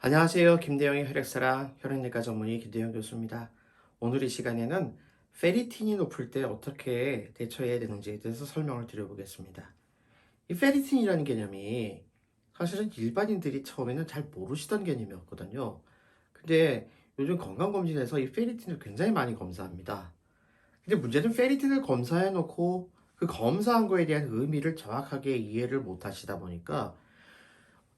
안녕하세요. 김대영의 혈액사랑 혈액내과 전문의 김대영 교수입니다. 오늘 이 시간에는 페리틴이 높을 때 어떻게 대처해야 되는지에 대해서 설명을 드려보겠습니다. 이 페리틴이라는 개념이 사실은 일반인들이 처음에는 잘 모르시던 개념이었거든요. 근데 요즘 건강검진에서 이 페리틴을 굉장히 많이 검사합니다. 근데 문제는 페리틴을 검사해놓고 그 검사한 거에 대한 의미를 정확하게 이해를 못 하시다 보니까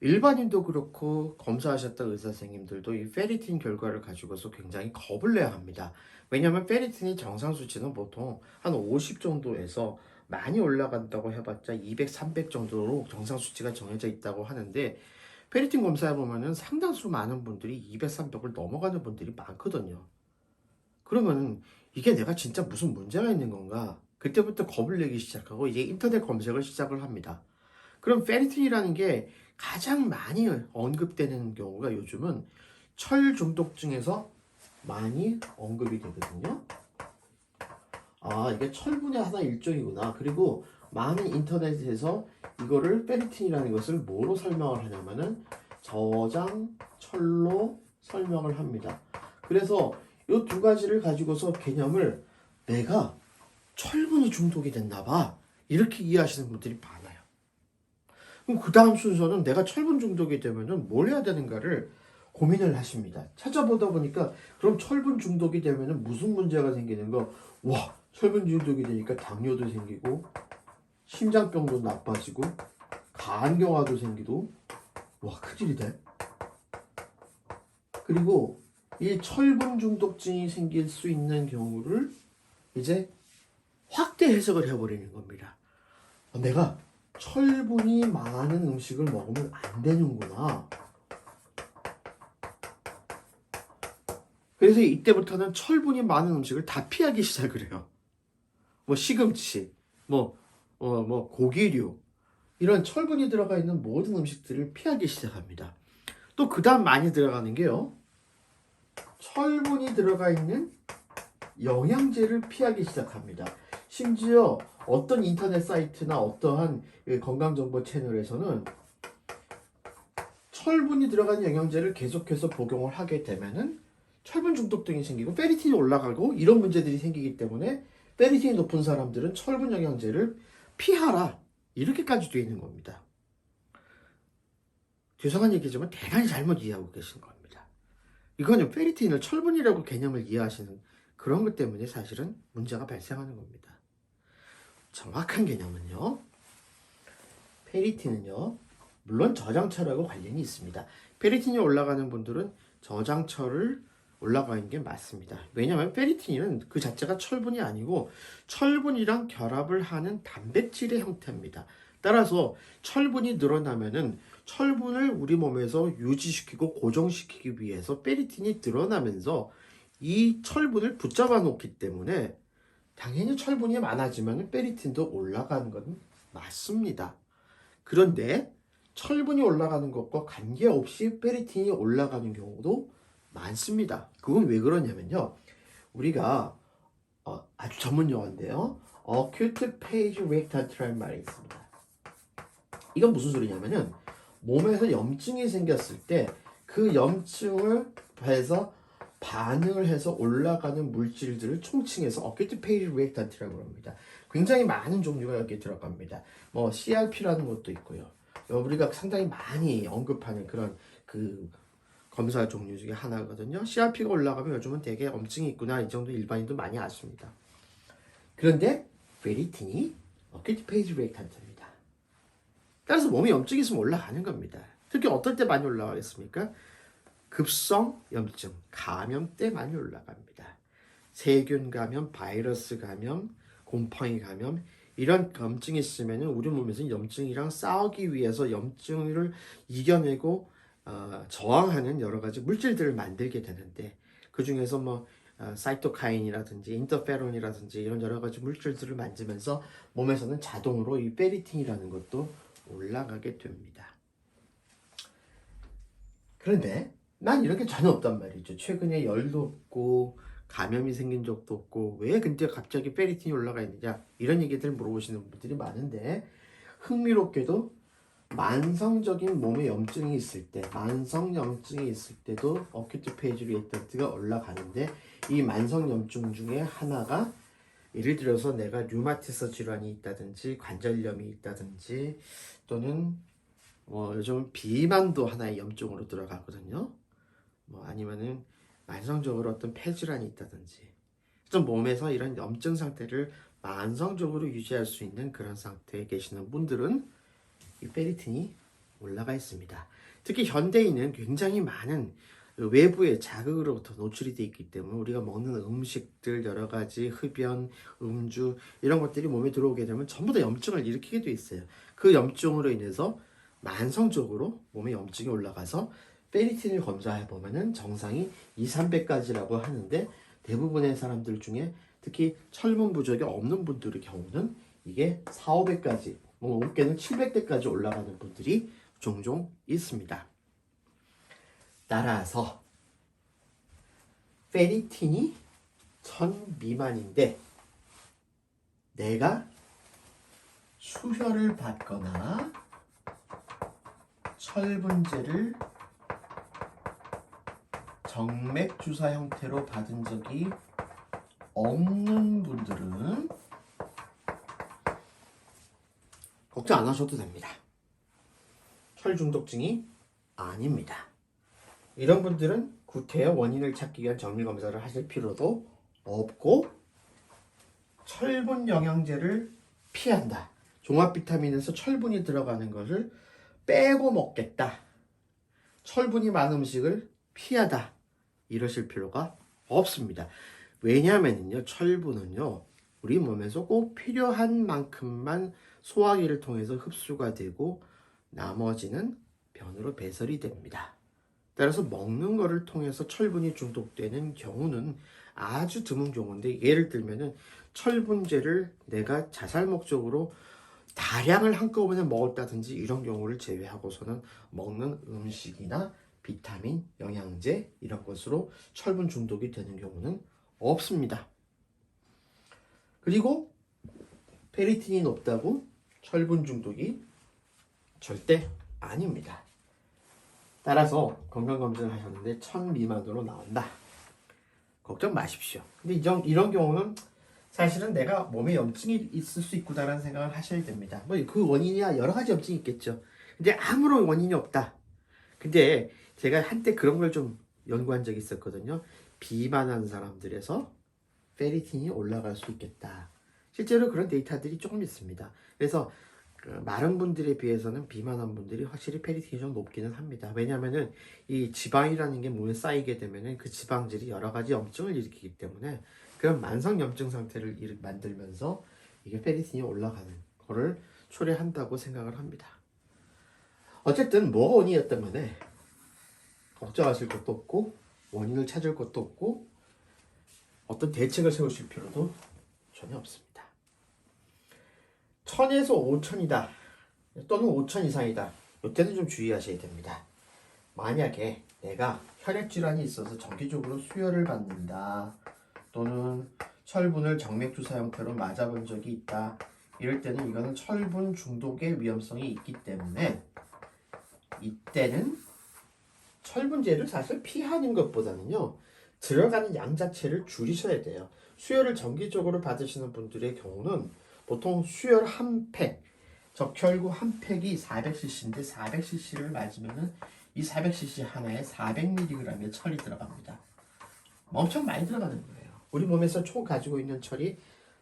일반인도 그렇고 검사하셨던 의사 선생님들도 이 페리틴 결과를 가지고서 굉장히 겁을 내야 합니다. 왜냐하면 페리틴이 정상 수치는 보통 한 50 정도에서 많이 올라간다고 해봤자 200, 300 정도로 정상 수치가 정해져 있다고 하는데 페리틴 검사해 보면은 상당수 많은 분들이 200, 300을 넘어가는 분들이 많거든요. 그러면 이게 내가 진짜 무슨 문제가 있는 건가? 그때부터 겁을 내기 시작하고 이제 인터넷 검색을 시작을 합니다. 그럼 페리틴이라는 게 가장 많이 언급되는 경우가 요즘은 철 중독증에서 많이 언급이 되거든요. 아, 이게 철분의 하나 일종이구나. 그리고 많은 인터넷에서 이거를 페리틴이라는 것을 뭐로 설명을 하냐면은 저장철로 설명을 합니다. 그래서 이 두 가지를 가지고서 개념을 내가 철분이 중독이 됐나 봐. 이렇게 이해하시는 분들이 많아요. 그럼 그 다음 순서는 내가 철분 중독이 되면은 뭘 해야 되는가를 고민을 하십니다. 찾아보다 보니까 그럼 철분 중독이 되면은 무슨 문제가 생기는 거? 와, 철분 중독이 되니까 당뇨도 생기고 심장병도 나빠지고 간경화도 생기고 와, 큰일이 돼. 그리고 이 철분 중독증이 생길 수 있는 경우를 이제 확대 해석을 해버리는 겁니다. 내가 철분이 많은 음식을 먹으면 안 되는구나. 그래서 이때부터는 철분이 많은 음식을 다 피하기 시작을 해요. 뭐 시금치, 뭐 고기류 이런 철분이 들어가 있는 모든 음식들을 피하기 시작합니다. 또 그다음 많이 들어가는 게요. 철분이 들어가 있는 영양제를 피하기 시작합니다. 심지어 어떤 인터넷 사이트나 어떠한 건강정보 채널에서는 철분이 들어간 영양제를 계속해서 복용을 하게 되면은 철분 중독증이 생기고 페리틴이 올라가고 이런 문제들이 생기기 때문에 페리틴이 높은 사람들은 철분 영양제를 피하라 이렇게까지 되어 있는 겁니다. 죄송한 얘기지만 대단히 잘못 이해하고 계신 겁니다. 이거는 페리틴을 철분이라고 개념을 이해하시는 그런 것 때문에 사실은 문제가 발생하는 겁니다. 정확한 개념은요. 페리틴은요. 물론 저장철하고 관련이 있습니다. 페리틴이 올라가는 분들은 저장철을 올라가 있는 게 맞습니다. 왜냐하면 페리틴은 그 자체가 철분이 아니고 철분이랑 결합을 하는 단백질의 형태입니다. 따라서 철분이 늘어나면은 철분을 우리 몸에서 유지시키고 고정시키기 위해서 페리틴이 늘어나면서 이 철분을 붙잡아 놓기 때문에 당연히 철분이 많아지면 페리틴도 올라가는 건 맞습니다. 그런데 철분이 올라가는 것과 관계없이 페리틴이 올라가는 경우도 많습니다. 그건 왜 그러냐면요. 우리가 아주 전문 용어인데요. Acute Phage Reactante라는 말이 있습니다. 이건 무슨 소리냐면은 몸에서 염증이 생겼을 때 그 염증을 해서 반응을 해서 올라가는 물질들을 총칭해서 Acute Phage Reactante라고 합니다. 굉장히 많은 종류가 여기에 들어갑니다. 뭐 CRP라는 것도 있고요. 우리가 상당히 많이 언급하는 그런 그 검사 종류 중에 하나거든요. CRP가 올라가면 요즘은 되게 염증이 있구나 이 정도 일반인도 많이 아십니다. 그런데 페리틴이 Acute Phage Reactante입니다. 따라서 몸에 염증이 있으면 올라가는 겁니다. 특히 어떨 때 많이 올라가겠습니까? 급성 염증, 감염 때 많이 올라갑니다. 세균 감염, 바이러스 감염, 곰팡이 감염 이런 염증이 있으면 우리 몸에서 염증이랑 싸우기 위해서 염증을 이겨내고 저항하는 여러 가지 물질들을 만들게 되는데 그 중에서 사이토카인이라든지 인터페론이라든지 이런 여러 가지 물질들을 만들면서 몸에서는 자동으로 이 페리틴이라는 것도 올라가게 됩니다. 그런데 난 이런 게 전혀 없단 말이죠. 최근에 열도 없고 감염이 생긴 적도 없고 왜 근데 갑자기 페리틴이 올라가 있느냐 이런 얘기들 물어보시는 분들이 많은데 흥미롭게도 만성적인 몸에 염증이 있을 때, 만성 염증이 있을 때도 어큐트 페이지 리액턴트가 올라가는데, 이 만성 염증 중에 하나가 예를 들어서 내가 류마티스 질환이 있다든지 관절염이 있다든지 또는 요즘 비만도 하나의 염증으로 들어가거든요. 아니면은 만성적으로 어떤 폐질환이 있다든지 좀 몸에서 이런 염증 상태를 만성적으로 유지할 수 있는 그런 상태에 계시는 분들은 이 페리틴이 올라가 있습니다. 특히 현대인은 굉장히 많은 외부의 자극으로부터 노출이 되어 있기 때문에 우리가 먹는 음식들 여러 가지 흡연, 음주 이런 것들이 몸에 들어오게 되면 전부 다 염증을 일으키게 되어 있어요. 그 염증으로 인해서 만성적으로 몸에 염증이 올라가서 페리틴을 검사해 보면은 정상이 2, 300까지라고 하는데 대부분의 사람들 중에 특히 철분 부족이 없는 분들의 경우는 이게 4, 500까지, 어깨는 700대까지 올라가는 분들이 종종 있습니다. 따라서 페리틴이 1000 미만인데 내가 수혈을 받거나 철분제를 정맥 주사 형태로 받은 적이 없는 분들은 걱정 안 하셔도 됩니다. 철 중독증이 아닙니다. 이런 분들은 구태여 원인을 찾기 위한 정밀 검사를 하실 필요도 없고 철분 영양제를 피한다. 종합 비타민에서 철분이 들어가는 것을 빼고 먹겠다. 철분이 많은 음식을 피하다. 이러실 필요가 없습니다. 왜냐하면요, 철분은요, 우리 몸에서 꼭 필요한 만큼만 소화기를 통해서 흡수가 되고 나머지는 변으로 배설이 됩니다. 따라서 먹는 거를 통해서 철분이 중독되는 경우는 아주 드문 경우인데, 예를 들면은 철분제를 내가 자살 목적으로 다량을 한꺼번에 먹었다든지 이런 경우를 제외하고서는 먹는 음식이나 비타민, 영양제 이런 것으로 철분 중독이 되는 경우는 없습니다. 그리고 페리틴이 높다고 철분 중독이 절대 아닙니다. 따라서 건강검진을 하셨는데 1000 미만으로 나온다. 걱정 마십시오. 근데 이런 경우는 사실은 내가 몸에 염증이 있을 수 있구나라는 생각을 하셔야 됩니다. 그 원인이야 여러 가지 염증이 있겠죠. 근데 아무런 원인이 없다. 근데 제가 한때 그런 걸 좀 연구한 적이 있었거든요. 비만한 사람들에서 페리틴이 올라갈 수 있겠다. 실제로 그런 데이터들이 조금 있습니다. 그래서 마른 분들에 비해서는 비만한 분들이 확실히 페리틴이 좀 높기는 합니다. 왜냐하면은 이 지방이라는 게 몸에 쌓이게 되면은 그 지방질이 여러 가지 염증을 일으키기 때문에 그런 만성 염증 상태를 만들면서 이게 페리틴이 올라가는 거를 초래한다고 생각을 합니다. 어쨌든 뭐가 원인이었던 간에 걱정하실 것도 없고 원인을 찾을 것도 없고 어떤 대책을 세우실 필요도 전혀 없습니다. 1000에서 5000이다 또는 5000 이상이다. 이때는 좀 주의하셔야 됩니다. 만약에 내가 혈액질환이 있어서 정기적으로 수혈을 받는다 또는 철분을 정맥주사 형태로 맞아본 적이 있다, 이럴 때는 이거는 철분 중독의 위험성이 있기 때문에 이때는 철분제를 사실 피하는 것보다는요, 들어가는 양 자체를 줄이셔야 돼요. 수혈을 정기적으로 받으시는 분들의 경우는 보통 수혈 한 팩, 적혈구 한 팩이 400cc인데 400cc를 맞으면은 이 400cc 하나에 400mg의 철이 들어갑니다. 엄청 많이 들어가는 거예요. 우리 몸에서 총 가지고 있는 철이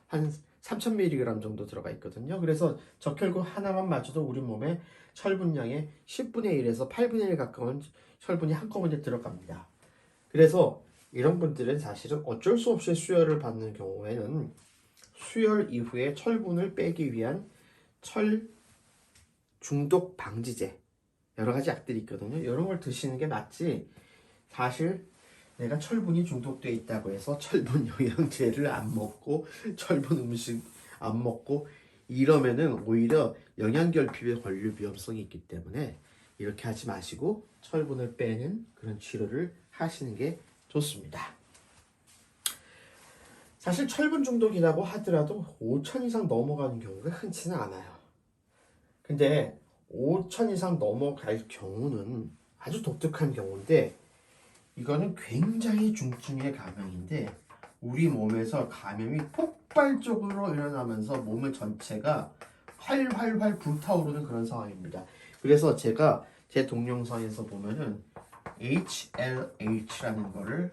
한 3000mg 정도 들어가 있거든요. 그래서 적혈구 하나만 맞아도 우리 몸에 철분량의 10분의 1에서 8분의 1 가까운 철분이 한꺼번에 들어갑니다. 그래서 이런 분들은 사실은 어쩔 수 없이 수혈을 받는 경우에는 수혈 이후에 철분을 빼기 위한 철 중독 방지제 여러 가지 약들이 있거든요. 이런 걸 드시는 게 낫지, 사실 내가 철분이 중독되어 있다고 해서 철분 영양제를 안 먹고 철분 음식 안 먹고 이러면은 오히려 영양결핍에 걸릴 위험성이 있기 때문에 이렇게 하지 마시고 철분을 빼는 그런 치료를 하시는 게 좋습니다. 사실 철분 중독이라고 하더라도 5000 이상 넘어가는 경우가 흔치는 않아요. 근데 5천 이상 넘어갈 경우는 아주 독특한 경우인데, 이거는 굉장히 중증의 감염인데 우리 몸에서 감염이 폭발적으로 일어나면서 몸의 전체가 활활활 불타오르는 그런 상황입니다. 그래서 제가 제 동영상에서 보면은 HLH라는 거를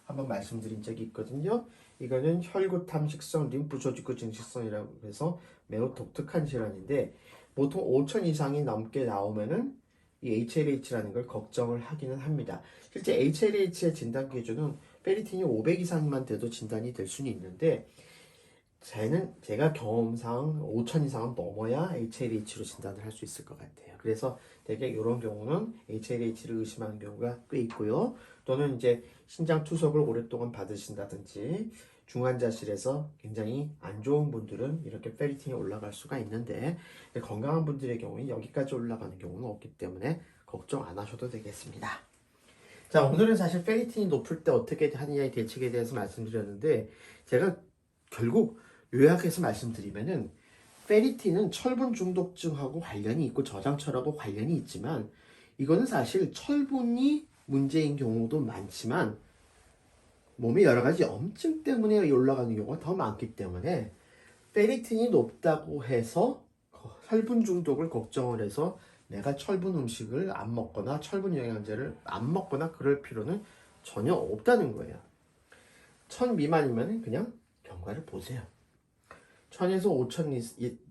한번 말씀드린 적이 있거든요. 이거는 혈구탐식성 림프조직구 증식성이라고 해서 매우 독특한 질환인데, 보통 5천 이상이 넘게 나오면은 이 HLH라는 걸 걱정을 하기는 합니다. 실제 HLH의 진단 기준은 페리틴이 500 이상만 돼도 진단이 될 수는 있는데, 제가 경험상 5천 이상은 넘어야 HLH로 진단을 할 수 있을 것 같아요. 그래서 되게 이런 경우는 HLH를 의심하는 경우가 꽤 있고요. 또는 이제 신장 투석을 오랫동안 받으신다든지 중환자실에서 굉장히 안 좋은 분들은 이렇게 페리틴이 올라갈 수가 있는데, 건강한 분들의 경우에 여기까지 올라가는 경우는 없기 때문에 걱정 안 하셔도 되겠습니다. 자, 오늘은 사실 페리틴이 높을 때 어떻게 하느냐의 대책에 대해서 말씀드렸는데, 제가 결국 요약해서 말씀드리면은, 페리틴은 철분 중독증하고 관련이 있고 저장철하고 관련이 있지만, 이거는 사실 철분이 문제인 경우도 많지만 몸에 여러 가지 염증 때문에 올라가는 경우가 더 많기 때문에, 페리틴이 높다고 해서 철분 중독을 걱정을 해서 내가 철분 음식을 안 먹거나 철분 영양제를 안 먹거나 그럴 필요는 전혀 없다는 거예요. 1000 미만이면 그냥 경과를 보세요. 1000에서 5000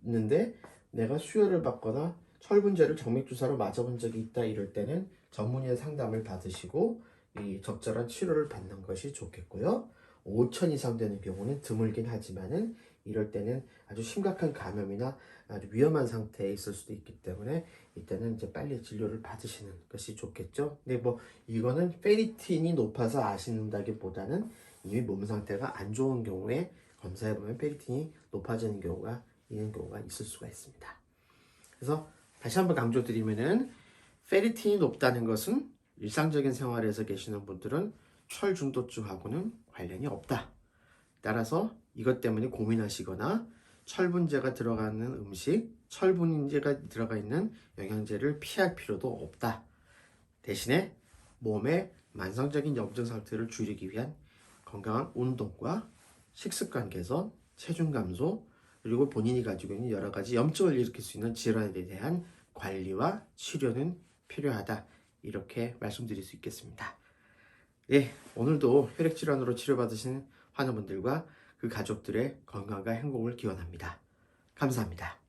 있는데 내가 수혈을 받거나 철분제를 정맥주사로 맞아본 적이 있다 이럴 때는 전문의의 상담을 받으시고 이 적절한 치료를 받는 것이 좋겠고요. 5000 이상 되는 경우는 드물긴 하지만은 이럴 때는 아주 심각한 감염이나 아주 위험한 상태에 있을 수도 있기 때문에 이때는 이제 빨리 진료를 받으시는 것이 좋겠죠. 근데 뭐 이거는 페리틴이 높아서 아신다기보다는 이미 몸 상태가 안 좋은 경우에 검사해보면 페리틴이 높아지는 경우가 있는 경우가 있을 수가 있습니다. 그래서 다시 한번 강조드리면은, 페리틴이 높다는 것은 일상적인 생활에서 계시는 분들은 철 중독증하고는 관련이 없다. 따라서 이것 때문에 고민하시거나 철분제가 들어가는 음식, 철분제가 들어가 있는 영양제를 피할 필요도 없다. 대신에 몸의 만성적인 염증 상태를 줄이기 위한 건강한 운동과 식습관 개선, 체중 감소, 그리고 본인이 가지고 있는 여러 가지 염증을 일으킬 수 있는 질환에 대한 관리와 치료는 필요하다. 이렇게 말씀드릴 수 있겠습니다. 예, 오늘도 혈액질환으로 치료받으신 환우분들과 그 가족들의 건강과 행복을 기원합니다. 감사합니다.